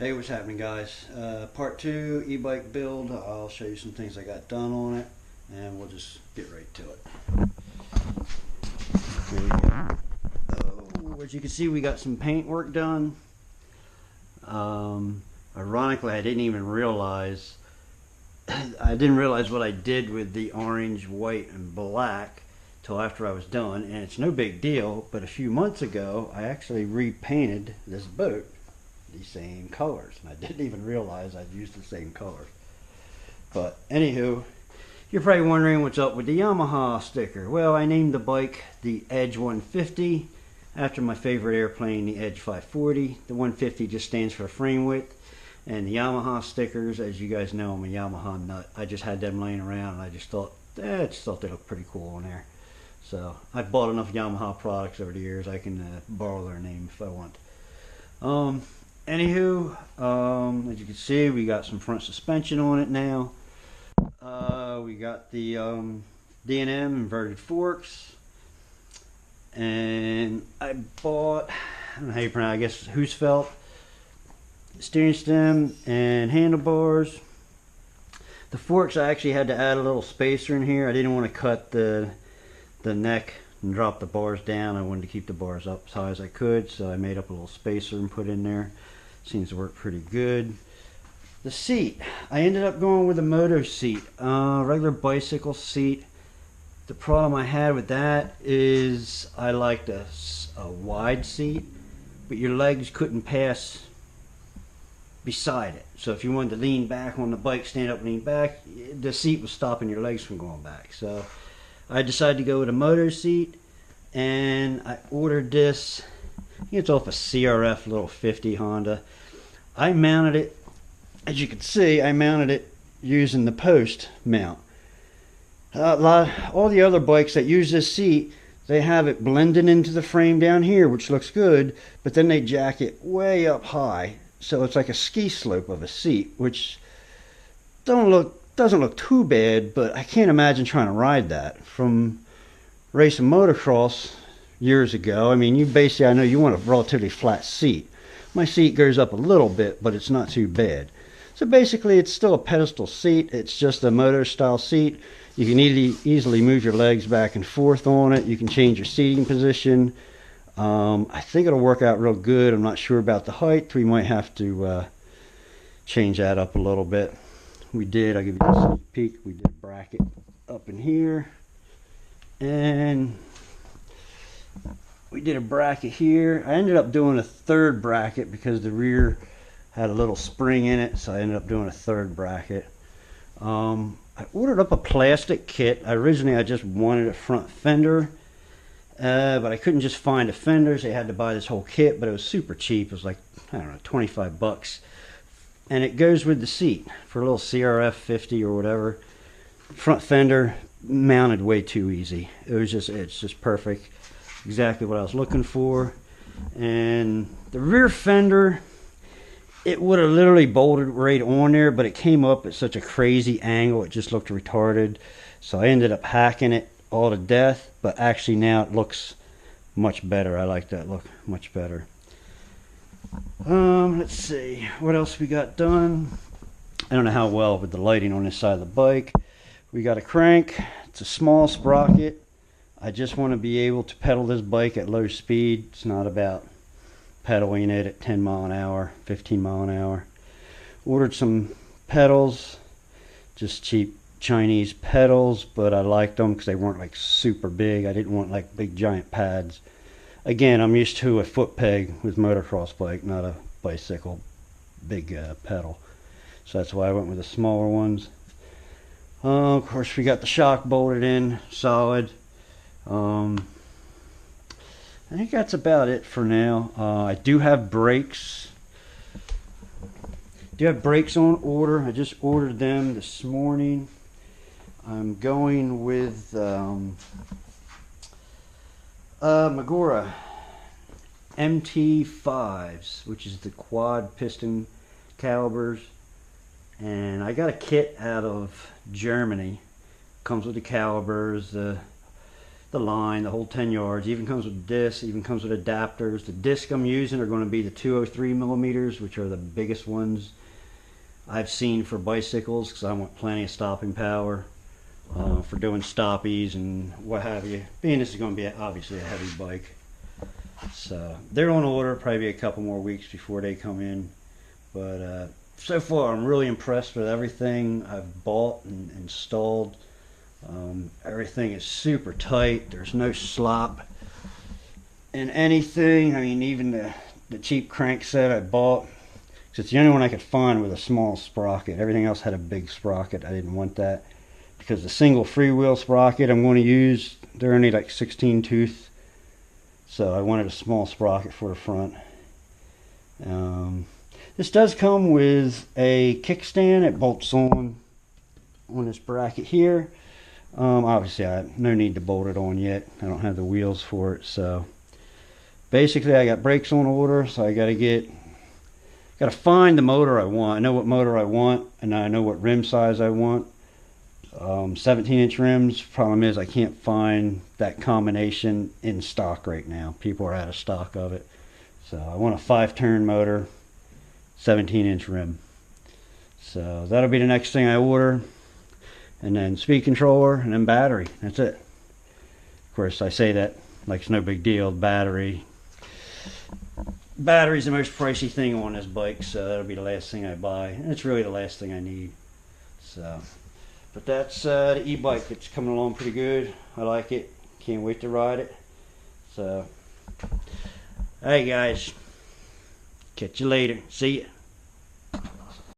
Hey, what's happening, guys? Part 2 e-bike build. I'll show you some things I got done on it, and we'll just get right to it. Here we go. As you can see, we got some paint work done. Ironically, I didn't even realize what I did with the orange, white, and black till after I was done, and it's no big deal. But a few months ago, I actually repainted this boat the same colors, and I didn't even realize I'd used the same colors. But anywho, you're probably wondering what's up with the Yamaha sticker. Well, I named the bike the Edge 150 after my favorite airplane, the Edge 540. The 150 just stands for frame width, and the Yamaha stickers, as you guys know, I'm a Yamaha nut. I just had them laying around, and I just thought they looked pretty cool on there. So I've bought enough Yamaha products over the years, I can borrow their name if I want. Anywho, as you can see, we got some front suspension on it now. We got the D&M inverted forks, and I bought, I don't know how you pronounce it, I guess Husfeld steering stem and handlebars. The forks, I actually had to add a little spacer in here. I didn't want to cut the neck and drop the bars down. I wanted to keep the bars up as high as I could, so I made up a little spacer and put in there. Seems to work pretty good. The seat, I ended up going with a moto seat, regular bicycle seat. The problem I had with that is I liked a wide seat, but your legs couldn't pass beside it. So if you wanted to lean back on the bike, stand up, lean back, the seat was stopping your legs from going back. So I decided to go with a moto seat, and I ordered this. It's off a CRF little 50 Honda. I mounted it, as you can see, I mounted it using the post mount. All the other bikes that use this seat, they have it blended into the frame down here, which looks good, but then they jack it way up high, so it's like a ski slope of a seat, which doesn't look too bad, but I can't imagine trying to ride that. From racing motocross years ago, I mean, I know you want a relatively flat seat. My seat goes up a little bit, but it's not too bad. So basically, it's still a pedestal seat. It's just a moto style seat. You can easily move your legs back and forth on it. You can change your seating position. I think it'll work out real good. I'm not sure about the height. We might have to change that up a little bit. I'll give you a sneak peek. We did a bracket up in here, and we did a bracket here. I ended up doing a third bracket because the rear had a little spring in it, so I ended up doing a third bracket. I ordered up a plastic kit. Originally, I just wanted a front fender, but I couldn't just find a fender, so I had to buy this whole kit, but it was super cheap. It was like, I don't know, 25 bucks. And it goes with the seat for a little CRF 50 or whatever. Front fender mounted way too easy. It's just perfect. Exactly what I was looking for. And the rear fender, it would have literally bolted right on there, but it came up at such a crazy angle, it just looked retarded. So I ended up hacking it all to death, but actually now it looks much better. I like that look much better. Let's see what else we got done. I don't know how well with the lighting on this side of the bike. We got a crank. It's a small sprocket. I just want to be able to pedal this bike at low speed. It's not about pedaling it at 10 mile an hour, 15 mile an hour. Ordered some pedals, just cheap Chinese pedals, but I liked them because they weren't like super big. I didn't want like big giant pads. Again, I'm used to a foot peg with motocross bike, not a bicycle big pedal. So that's why I went with the smaller ones. Of course, we got the shock bolted in solid. I think that's about it for now. I do have brakes. On order. I just ordered them this morning. I'm going with Magura MT5s, which is the quad piston calibers, and I got a kit out of Germany. Comes with the calibers, the the line, the whole 10 yards. Even comes with discs, even comes with adapters. The discs I'm using are going to be the 203 millimeters, which are the biggest ones I've seen for bicycles, because I want plenty of stopping power for doing stoppies and what have you. Being this is going to be obviously a heavy bike. So they're on order, probably a couple more weeks before they come in. But so far I'm really impressed with everything I've bought and installed. Everything is super tight. There's no slop in anything. I mean, even the cheap crank set I bought, because it's the only one I could find with a small sprocket. Everything else had a big sprocket. I didn't want that, because the single freewheel sprocket I'm going to use, they're only like 16 tooth, so I wanted a small sprocket for the front. This does come with a kickstand. It bolts on this bracket here. Obviously I have no need to bolt it on yet. I don't have the wheels for it. So basically I got brakes on order, so I gotta find the motor I want. I know what motor I want, and I know what rim size I want. 17-inch rims. Problem is I can't find that combination in stock right now. People are out of stock of it. So I want a 5-turn motor, 17-inch rim. So that'll be the next thing I order. And then speed controller, and then battery. That's it. Of course, I say that like it's no big deal. Battery's the most pricey thing on this bike, so that'll be the last thing I buy. And it's really the last thing I need. So, but that's the e-bike. It's coming along pretty good. I like it. Can't wait to ride it. So, hey guys, catch you later. See ya.